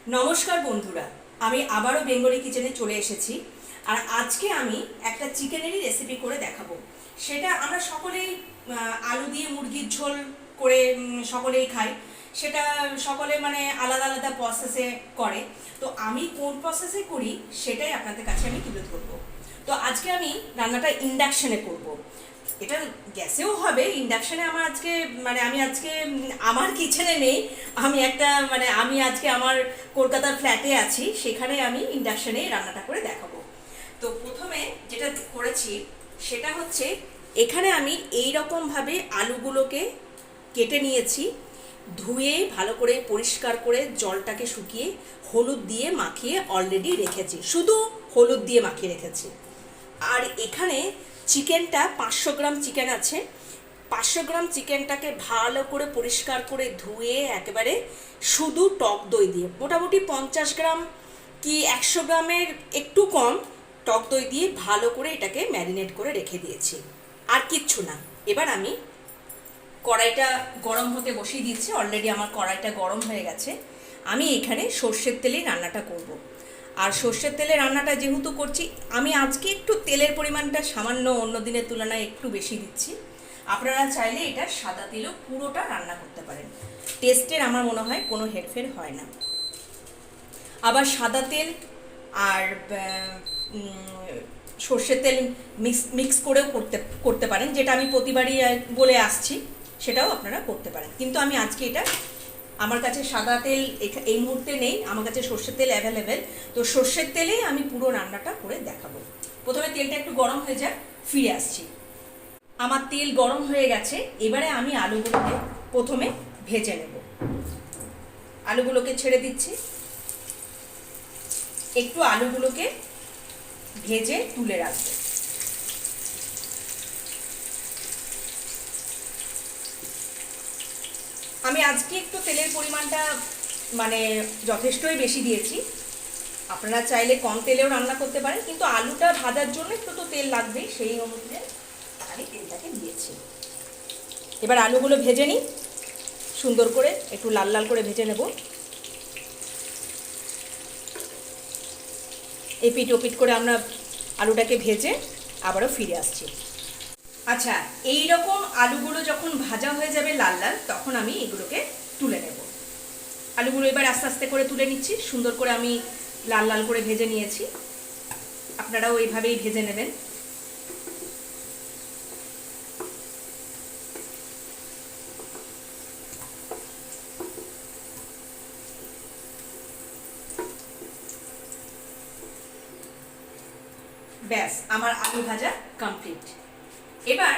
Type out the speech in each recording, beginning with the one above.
নমস্কার বন্ধুরা, আমি আবারও বেঙ্গলি কিচেনে চলে এসেছি। আর আজকে আমি একটা চিকেনেরই রেসিপি করে দেখাবো। সেটা আমরা সকলেই আলু দিয়ে মুরগির ঝোল করে সকলেই খাই। সেটা সকলে মানে আলাদা আলাদা প্রসেসে করে। তো আমি কোন প্রসেসে করি সেটাই আপনাদের কাছে আমি তুলে ধরবো। তো আজকে আমি রান্নাটা ইন্ডাকশনে করব। এটা গ্যাসেও হবে, ইন্ডাকশনে আমার আজকে আমি আজকে আমার কিচেনে নেই। আমি আজকে আমার কলকাতার ফ্ল্যাটে আছি, সেখানে আমি ইন্ডাকশনে রান্নাটা করে দেখাবো। তো প্রথমে যেটা করেছি সেটা হচ্ছে, এখানে আমি এই রকমভাবে আলুগুলোকে কেটে নিয়েছি, ধুয়ে ভালো করে পরিষ্কার করে জলটাকে শুকিয়ে হলুদ দিয়ে মাখিয়ে অলরেডি রেখেছি, শুধু হলুদ দিয়ে মাখিয়ে রেখেছি। আর এখানে চিকেনটা 500 গ্রাম চিকেন আছে। 500 গ্রাম চিকেনটাকে ভালো করে পরিষ্কার করে ধুয়ে একেবারে শুধু টক দই দিয়ে, মোটামুটি 50 গ্রাম কি 100 গ্রামের একটু কম টক দই দিয়ে ভালো করে এটাকে ম্যারিনেট করে রেখে দিয়েছি। আর কিচ্ছু না। এবার আমি কড়াইটা গরম হতে বসিয়ে দিয়েছি, অলরেডি আমার কড়াইটা গরম হয়ে গেছে। আমি এখানে সর্ষের তেলেই রান্নাটা করব। আর সর্ষের তেলে রান্নাটা যেহেতু করছি, আমি আজকে একটু তেলের পরিমাণটা সামান্য অন্য দিনের তুলনায় একটু বেশি দিচ্ছি। আপনারা চাইলে এটা সাদা তেলেও পুরোটা রান্না করতে পারেন, টেস্টের আমার মনে হয় কোনো হেরফের হয় না। আবার সাদা তেল আর সর্ষের তেল মিক্স করেও করতে পারেন, যেটা আমি প্রতিবারই বলে আসছি, সেটাও আপনারা করতে পারেন। কিন্তু আমি আজকে এটা, আমার কাছে সাদা তেল এই মুহূর্তে নেই, আমার কাছে সর্ষের তেল অ্যাভেলেবেল। তো সর্ষের তেলেই আমি পুরো রান্নাটা করে দেখাবো। প্রথমে তেলটা একটু গরম হয়ে যায়, ফিরে আসছি। আমার তেল গরম হয়ে গেছে, এবারে আমি আলুগুলোকে প্রথমে ভেজে নেব। আলুগুলোকে ছেড়ে দিচ্ছি, একটু আলুগুলোকে ভেজে তুলে রাখবো। আমি আজকে একটু তেলের পরিমাণটা যথেষ্টই বেশি দিয়েছি। আপনারা চাইলে কম তেলেও রান্না করতে পারেন, কিন্তু আলুটা ভাজার জন্য একটু তো তেল লাগবে, সেই অনুযায়ী আমি তেলটাকে দিয়েছি। এবার আলুগুলো ভেজে নিই, সুন্দর করে একটু লাল লাল করে ভেজে নেব। এপিট ওপিট করে আমরা আলুটাকে ভেজে আবারও ফিরে আসছি। আচ্ছা, এই রকম আলুগুলো যখন ভাজা হয়ে যাবে লাল লাল, তখন আমি এগুলোকে তুলে নেব। আলুগুলো এবার আস্তে আস্তে করে তুলে নিচ্ছি, সুন্দর করে আমি লাল লাল করে ভেজে নিয়েছি। আপনারাও এইভাবেই ভেজে নেবেন। ব্যাস, আমার আলু ভাজা কমপ্লিট। এবার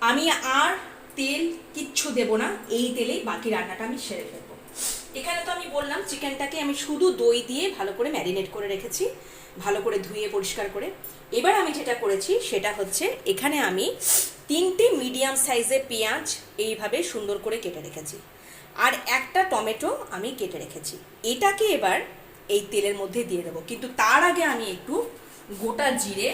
আমি আর তেল কিচ্ছু দেব না, এই তেলেই বাকি রান্নাটা আমি সেরে ফেলবো। এখানে তো আমি বললাম চিকেনটাকে আমি শুধু দই দিয়ে ভালো করে ম্যারিনেট করে রেখেছি, ভালো করে ধুয়ে পরিষ্কার করে। এবার আমি যেটা করেছি সেটা হচ্ছে, এখানে আমি 3টে মিডিয়াম সাইজের পেঁয়াজ এইভাবে সুন্দর করে কেটে রেখেছি, আর একটা টমেটো আমি কেটে রেখেছি। এটাকে এবার এই তেলের মধ্যে দিয়ে দেবো, কিন্তু তার আগে আমি একটু গোটা জিরে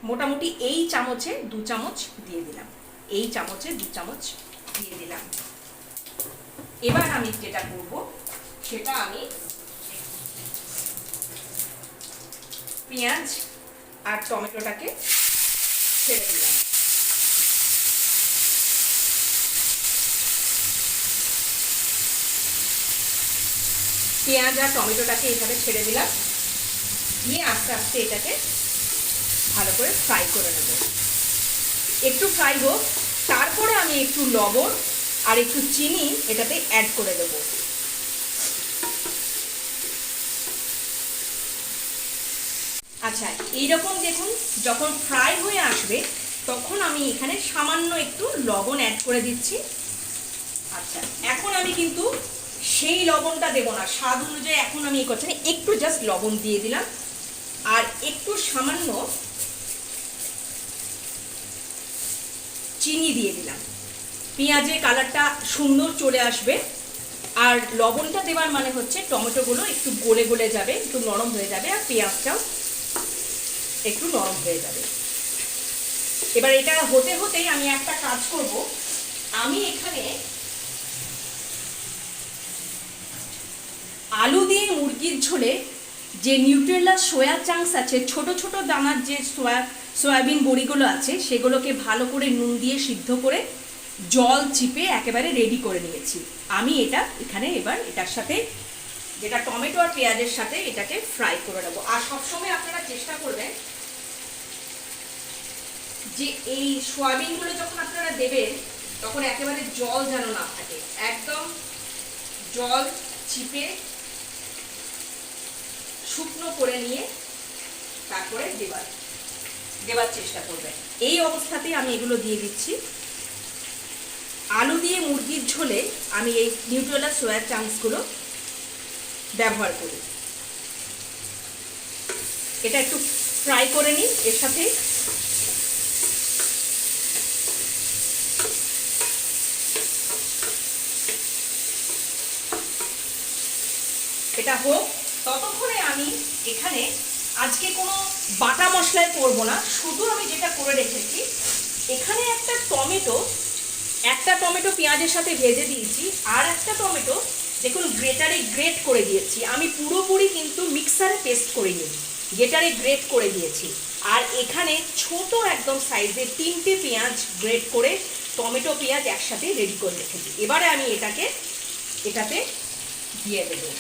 মোটামুটি এই চামচে 2 চামচ দিয়ে দিলাম, এই চামচে 2 চামচ দিয়ে দিলাম। এবার আমি যেটা করব সেটা, আমি পেঁয়াজ আর টমেটোটাকে ছেড়ে দিলাম। পেঁয়াজ আর টমেটোটাকে এইভাবে ছেড়ে দিলাম, দিয়ে আস্তে আস্তে এটাকে ভালো করে ফ্রাই করে নেব। একটু ফ্রাই হোক, তারপরে আমি একটু লবণ আর একটু চিনি এটাতে অ্যাড করে দেব। আচ্ছা, এইরকম দেখুন, যখন ফ্রাই হয়ে আসবে তখন আমি এখানে সামান্য একটু লবণ অ্যাড করে দিচ্ছি। আচ্ছা, এখন আমি কিন্তু সেই লবণটা দেবো না, স্বাদ অনুযায়ী এখন আমি করছি না, একটু জাস্ট লবণ দিয়ে দিলাম, আর একটু সামান্য চিনি দিয়ে দিলাম। পেঁয়াজের কালারটা সুন্দর চলে আসবে, আর লবণটা দেওয়ার মানে হচ্ছে টমেটোগুলো একটু গলে গলে যাবে, একটু নরম হয়ে যাবে, আর পেঁয়াজটাও একটু নরম হয়ে যাবে। এবার এটা হতে হতেই আমি একটা কাজ করব, আমি এখানে ঝোলে যে নিউট্রেলা সোয়া চাংস আছে, ছোট ছোট দানার যে সয়াবিন বড়িগুলো আছে, সেগুলোকে ভালো করে নুন দিয়ে সিদ্ধ করে জল চিপে একেবারে রেডি করে নিয়েছি। আমি এটা এখানে এবার এটার সাথে, যেটা টমেটো আর পেঁয়াজের সাথে, এটাকে ফ্রাই করে নেবো। আর সবসময় আপনারা চেষ্টা করবেন যে এই সয়াবিনগুলো যখন আপনারা দেবেন তখন একেবারে জল যেন না থাকে, একদম জল চিপে শুকনো করে নিয়ে তারপরে দেবার চেষ্টা করবেন। এই অবস্থাতেই আমি এগুলো দিয়ে দিচ্ছি। আলু দিয়ে মুরগির ঝোলে আমি এই নিউট্রেলা সোয়া চাংসগুলো ব্যবহার করি। এটা একটু ফ্রাই করে নিই এর সাথে। এটা হোক, ততক্ষণে আমি এখানে আজকে কোনো বাটা মশলায় করবো না, শুধু আমি যেটা করে রেখেছি, এখানে একটা টমেটো পেঁয়াজের সাথে ভেজে দিয়েছি, আর একটা টমেটো দেখুন গ্রেটারে গ্রেট করে দিয়েছি। আমি পুরোপুরি কিন্তু মিক্সারে পেস্ট করিনি, গ্রেটারে গ্রেট করে দিয়েছি। আর এখানে ছোট একদম সাইজের 3টে পেঁয়াজ গ্রেট করে, টমেটো পেঁয়াজ একসাথে রেডি করে রেখেছি। এবারে আমি এটাতে দিয়ে দেবো।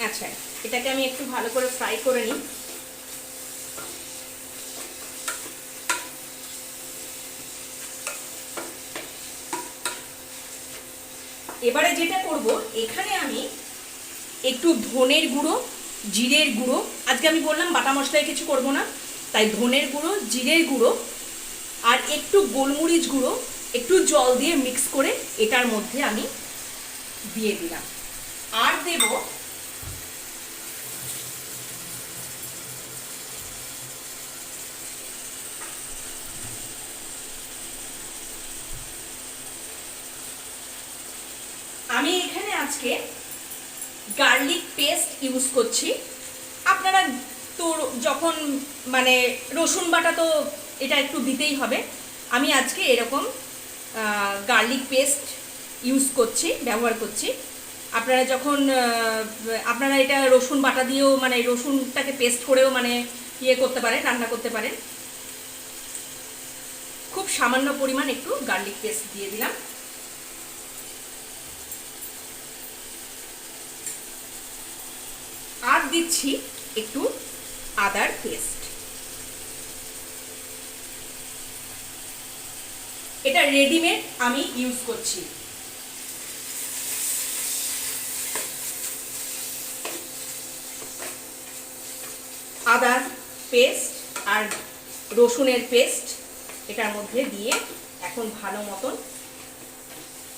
আচ্ছা, এটাকে আমি একটু ভালো করে ফ্রাই করে নিই। এবারে যেটা করব, এখানে আমি একটু ধনের গুঁড়ো, জিরের গুঁড়ো, আজকে আমি বললাম বাটা মশলায় কিছু করব না, তাই ধনের গুঁড়ো, জিরের গুঁড়ো আর একটু গোলমরিচ গুঁড়ো একটু জল দিয়ে মিক্স করে এটার মধ্যে আমি দিয়ে দিলাম। আর দেব আমি এখানে আজকে গার্লিক পেস্ট ইউজ করছি। আপনারা তো যখন মানে রসুন বাটা তো এটা একটু দিতেই হবে, আমি আজকে এরকম গার্লিক পেস্ট ব্যবহার করছি। আপনারা যখন আপনারা এটা রসুন বাটা দিয়েও, মানে রসুনটাকে পেস্ট করেও মানে করতে পারেন, রান্না করতে পারেন। খুব সামান্য পরিমাণ একটু গার্লিক পেস্ট দিয়ে দিলাম। আর দিচ্ছি একটু আদার পেস্ট। এটা রেডিমেড আমি ইউজ করছি। আদার পেস্ট আর রসুনের পেস্ট এটার মধ্যে দিয়ে এখন ভালো মতন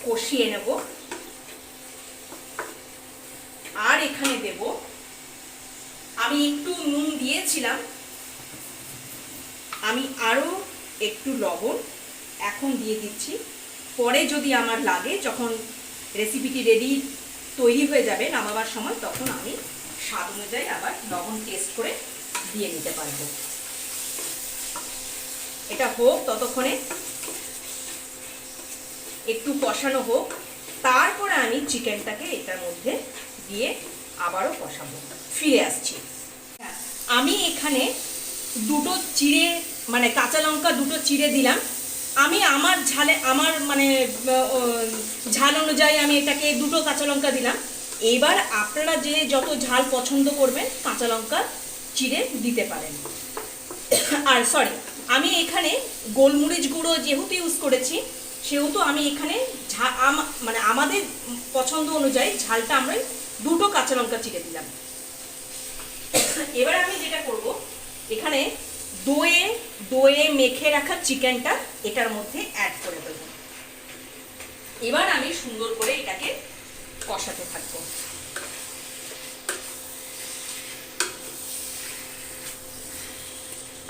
কষিয়ে নেব। আর এখানে দেব, আমি একটু নুন দিয়েছিলাম, আমি আরও একটু লবণ এখন দিয়ে দিচ্ছি। পরে যদি আমার লাগে, যখন রেসিপিটি রেডি তৈরি হয়ে যাবে নামাবার সময়, তখন আমি স্বাদ অনুযায়ী আবার লবণ টেস্ট করে দিয়ে নিতে পারবো। এটা হোক, ততক্ষণে একটু কষানো হোক, তারপরে আমি চিকেনটাকে এটার মধ্যে দিয়ে আবারও কষাবো। ফিরে আসছি। আমি এখানে দুটো চিড়ে মানে কাঁচা লঙ্কা দুটো চিড়ে দিলাম। আমি আমার ঝালে ঝাল অনুযায়ী আমি এটাকে দুটো কাঁচা লঙ্কা দিলাম। এবার আপনারা যে যত ঝাল পছন্দ করবেন কাঁচা লঙ্কা চিড়ে দিতে পারেন। আর সরি, আমি এখানে গোলমরিচ গুঁড়ো যেহেতু ইউজ করেছি, সেহেতু আমি এখানে আমাদের পছন্দ অনুযায়ী ঝালটা আমরা দুটো কাঁচা লঙ্কা চিড়ে দিলাম। এবার আমি যেটা করব, এখানে দইয়ে মেখে রাখা চিকেনটা এটার মধ্যে অ্যাড করে দেব। এবার আমি সুন্দর করে এটাকে কষাতে থাকবো।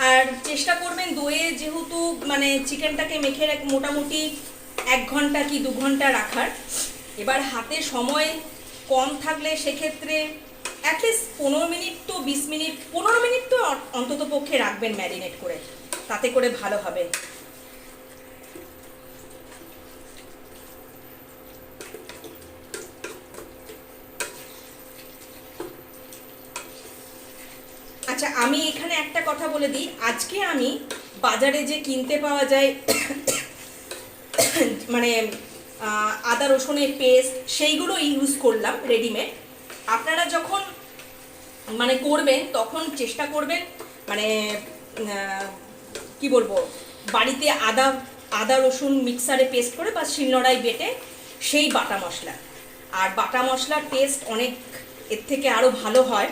আর চেষ্টা করবেন দইয়ে যেহেতু চিকেনটাকে মেখে মোটামুটি 1 ঘন্টা কি 2 ঘন্টা রাখার। এবার হাতে সময় কম থাকলে সেক্ষেত্রে অ্যাটলিস্ট 15 মিনিট তো 20 মিনিট 15 মিনিট তো অন্তত পক্ষে রাখবেন ম্যারিনেট করে, তাতে করে ভালো হবে। আচ্ছা, আমি এখানে একটা কথা বলে দিই, আজকে আমি বাজারে যে কিনতে পাওয়া যায় আদা রসুনের পেস্ট, সেইগুলো ইউজ করলাম রেডিমেড। আপনারা যখন করবেন তখন চেষ্টা করবেন কি বলবো, বাড়িতে আদা রসুন মিক্সারে পেস্ট করে বা শিলনোড়ায় বেটে সেই বাটা মশলা। আর বাটা মশলার টেস্ট অনেক এর থেকে আরও ভালো হয়,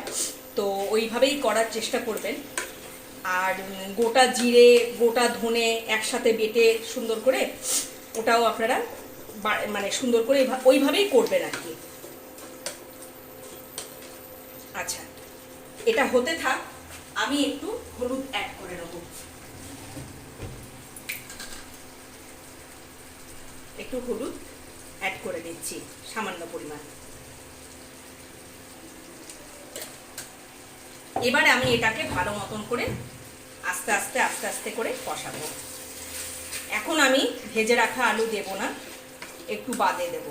তো ওইভাবেই করার চেষ্টা করবেন। আর গোটা জিরে গোটা ধনে একসাথে বেটে সুন্দর করে ওটাও আপনারা সুন্দর করে ওইভাবেই করবেন আর কি। আচ্ছা, এটা হতে থাক, আমি একটু হলুদ অ্যাড করে নেব। একটু হলুদ অ্যাড করে দিচ্ছি সামান্য পরিমাণ। এবারে আমি এটাকে ভালো মতন করে আস্তে আস্তে করে কষাবো। এখন আমি ভেজে রাখা আলু দেব না, একটু বাদে দেব।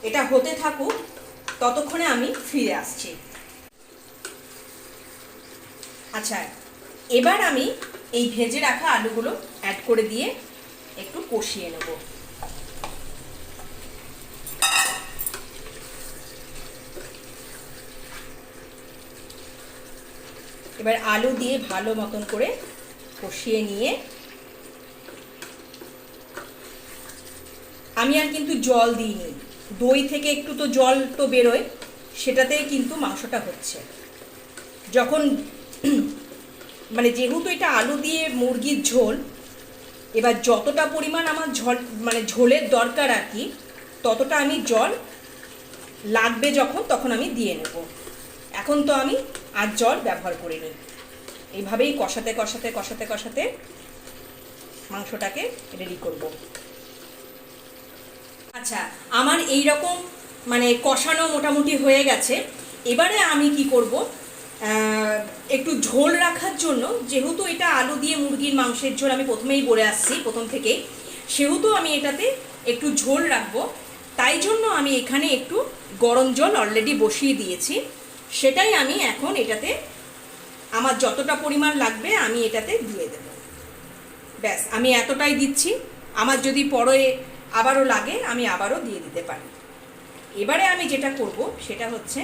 এটা হতে থাকুক, ততক্ষণে আমি ফিরে আসছি। আচ্ছা, এবার আমি এই ভেজে রাখা আলুগুলো অ্যাড করে দিয়ে একটু কষিয়ে নেব। এবার আলু দিয়ে ভালো মতন করে কষিয়ে নিয়ে আমি আর কিন্তু জল দিইনি, দই থেকে একটু তো জল তো বেরোয়, সেটাতেই কিন্তু মাংসটা হচ্ছে। যখন যেহেতু এটা আলু দিয়ে মুরগির ঝোল, এবার যতটা পরিমাণ আমার ঝোলের দরকার আর কি, ততটা আমি জল লাগবে তখন আমি দিয়ে নেব। এখন তো আমি আর জল ব্যবহার করিনি। এইভাবেই কষাতে মাংসটাকে রেডি করব। আচ্ছা, আমার এই রকম কষানো মোটামুটি হয়ে গেছে। এবারে আমি কি করব, একটু ঝোল রাখার জন্য, যেহেতু এটা আলু দিয়ে মুরগির মাংসের ঝোল আমি প্রথমেই বলে আসছি প্রথম থেকেই, সেহেতু আমি এটাতে একটু ঝোল রাখবো। তাই জন্য আমি এখানে একটু গরম জল অলরেডি বসিয়ে দিয়েছি, সেটাই আমি এখন এটাতে আমার যতটা পরিমাণ লাগবে আমি এটাতে দিয়ে দেব। ব্যাস, আমি এতটাই দিচ্ছি। আমার যদি পরে আবারও লাগে আমি আবারও দিয়ে দিতে পারি। এবারে আমি যেটা করব সেটা হচ্ছে,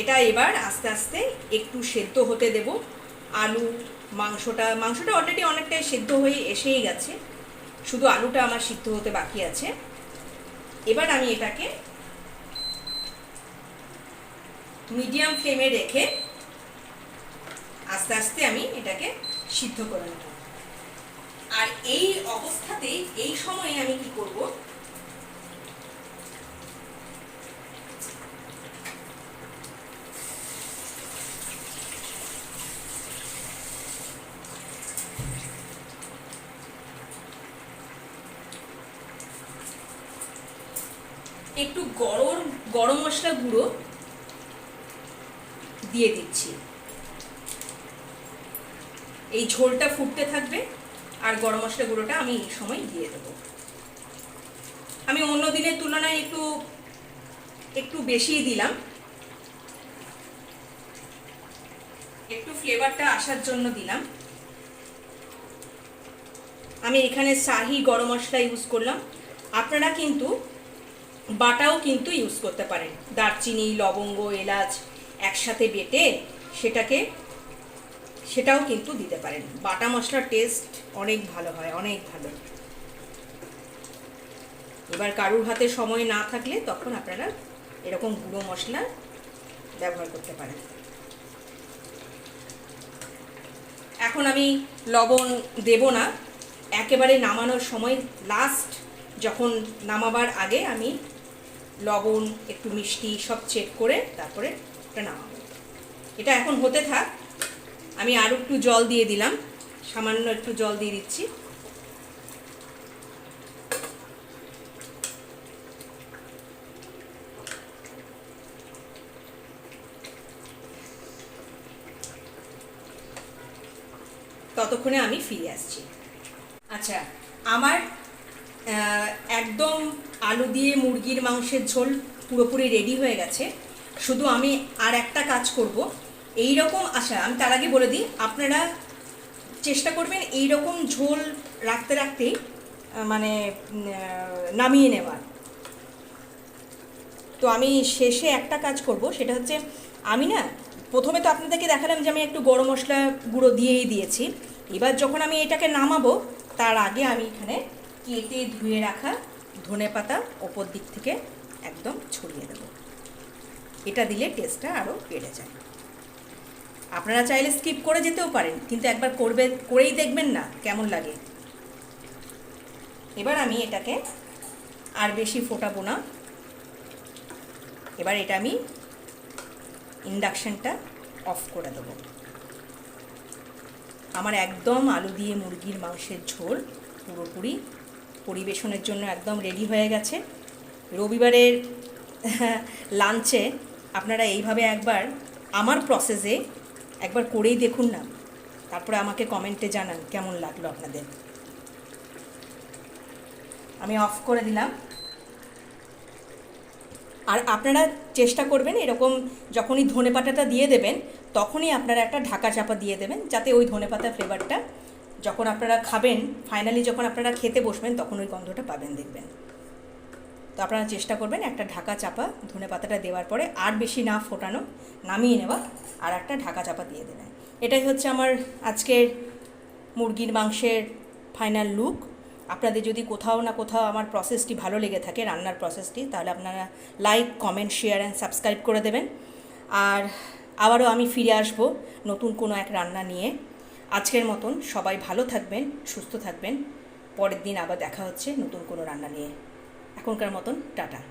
এটা এবার আস্তে আস্তে একটু সেদ্ধ হতে দেব। আলু মাংসটা অলরেডি অনেকটাই সেদ্ধ হয়ে এসেই গেছে, শুধু আলুটা আমার সিদ্ধ হতে বাকি আছে। এবার আমি এটাকে মিডিয়াম ফ্লেমে রেখে আস্তে আস্তে আমি এটাকে সিদ্ধ করে নেব। আর এই অবস্থাতেই এই সময়ে আমি কি করব, একটু গরম মশলা গুঁড়ো দিয়ে দিচ্ছি। এই ঝোলটা ফুটতে থাকবে আর গরম মশলা গুঁড়োটা আমি এই সময় দিয়ে দেবো। আমি অন্য দিনের তুলনায় একটু বেশি দিলাম, একটু ফ্লেভারটা আসার জন্য দিলাম। আমি এখানে শাহি গরম মশলা ইউজ করলাম। আপনারা কিন্তু বাটাও কিন্তু ইউজ করতে পারেন, দারচিনি, লবঙ্গ, এলাচ একসাথে বেটে সেটাও কিন্তু দিতে পারেন। বাটা মশলার টেস্ট অনেক ভালো হয়, অনেক ভালো। এবার কারুর হাতে সময় না থাকলে তখন আপনারা এরকম গুঁড়ো মশলা ব্যবহার করতে পারেন। এখন আমি লবণ দেব না, একেবারে নামানোর সময় লাস্ট যখন নামাবার আগে আমি লবণ, একটু মিষ্টি সব চেক করে তারপরে এটা নামাবো। এটা এখন হতে থাক। আমি আরও একটু জল দিয়ে দিলাম, সামান্য একটু জল দিয়ে দিচ্ছি। ততক্ষণে আমি ফিরে আসছি। আচ্ছা, আমার একদম আলু দিয়ে মুরগির মাংসের ঝোল পুরোপুরি রেডি হয়ে গেছে। শুধু আমি আর একটা কাজ করব, এই রকম। আচ্ছা, আমি তার আগে বলে দিই, আপনারা চেষ্টা করবেন এই রকম ঝোল রাখতে রাখতেই মানে নামিয়ে নেওয়ার। তো আমি শেষে একটা কাজ করব, সেটা হচ্ছে আমি না প্রথমে তো আপনাদেরকে দেখালাম যে আমি একটু গরম মশলা গুঁড়ো দিয়েই দিয়েছি। এবার যখন আমি এটাকে নামাবো তার আগে আমি এখানে কেটে ধুয়ে রাখা ধনেপাতা ওপর দিক থেকে একদম ছড়িয়ে দেবো। এটা দিলে টেস্টটা আরও বেড়ে যায়। আপনারা চাইলে স্কিপ করে যেতেও পারেন, কিন্তু একবার করেই দেখবেন না কেমন লাগে। এবার আমি এটাকে আর বেশি ফোটাবো না। এবার এটা আমি ইন্ডাকশনটা অফ করে দেবো। আমার একদম আলু দিয়ে মুরগির মাংসের ঝোল পুরোপুরি পরিবেশনের জন্য একদম রেডি হয়ে গেছে। রবিবারের লাঞ্চে আপনারা এইভাবে একবার আমার প্রসেসে একবার করেই দেখুন না, তারপরে আমাকে কমেন্টে জানান কেমন লাগলো আপনাদের। আমি অফ করে দিলাম। আর আপনারা চেষ্টা করবেন এরকম যখনই ধনেপাতাটা দিয়ে দেবেন তখনই আপনারা একটা ঢাকা চাপা দিয়ে দেবেন, যাতে ওই ধনেপাতার ফ্লেভারটা যখন আপনারা খাবেন, ফাইনালি যখন আপনারা খেতে বসবেন তখন ওই গন্ধটা পাবেন দেখবেন। তো আপনারা চেষ্টা করবেন একটা ঢাকা চাপা ধনেপাতাটা দেওয়ার পরে আর বেশি না ফোটানো, নামিয়ে নেওয়া আর একটা ঢাকা চাপা দিয়ে দেবেন। এটাই হচ্ছে আমার আজকের মুরগির মাংসের ফাইনাল লুক। আপনাদের যদি কোথাও না কোথাও আমার প্রসেসটি ভালো লেগে থাকে, রান্নার প্রসেসটি, তাহলে আপনারা like, comment, share and subscribe করে দেবেন। আর আবারও আমি ফিরে আসব নতুন কোনো এক রান্না নিয়ে। আজকের মতন সবাই ভালো থাকবেন, সুস্থ থাকবেন। পরের দিন আবার দেখা হচ্ছে নতুন কোনো রান্না নিয়ে। এখনকার মতন টাটা।